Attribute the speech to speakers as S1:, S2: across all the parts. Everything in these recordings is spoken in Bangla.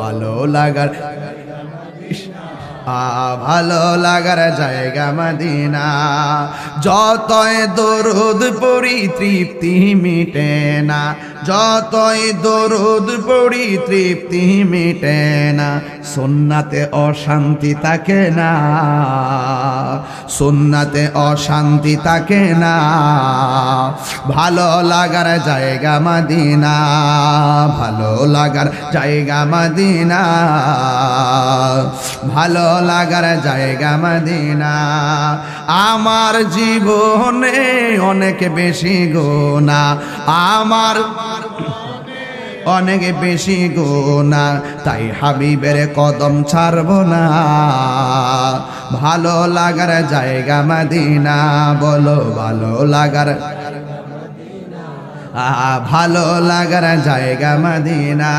S1: ভালো লাগার ভালো লাগার জায়গা মদিনা। যতই দরুদ পড়ি তৃপ্তি মিটে না, যতই দরুদ পড়ি তৃপ্তি মিটে না। সুন্নাতে অশান্তি থাকে না, সুন্নাতে অশান্তি থাকে না। ভালো লাগার জায়গা মদিনা, ভালো লাগার জায়গা মদিনা, ভালো লাগার জায়গা মদিনা। আমার জীবনে অনেক বেশি গুনাহ, আমার অনেক বেশি গুনাহ, তাই হাবিবের কদম ছাড়ব না। ভালো লাগার জায়গা মদিনা, বলো ভালো লাগার, ভালো লাগার জায়গা মদিনা।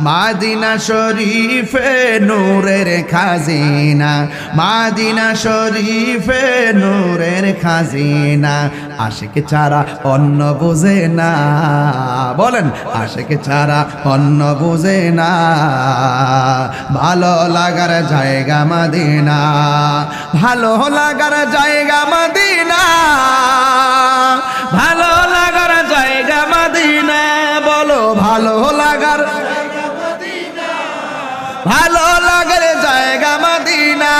S1: মদিনা শরীফে নূরের খাজিনা, মদিনা শরীফে নূরের খাজিনা। আশিক ছাড়া অন্য বুঝে না, বলেন আশিক ছাড়া অন্য বুঝে না। ভালো লাগার জায়গা মদিনা, ভালো লাগার জায়গা মদিনা, ভালো লাগার জায়গা মদিনা। বলো ভালো লাগার, ভালো লাগার জায়গা মদিনা।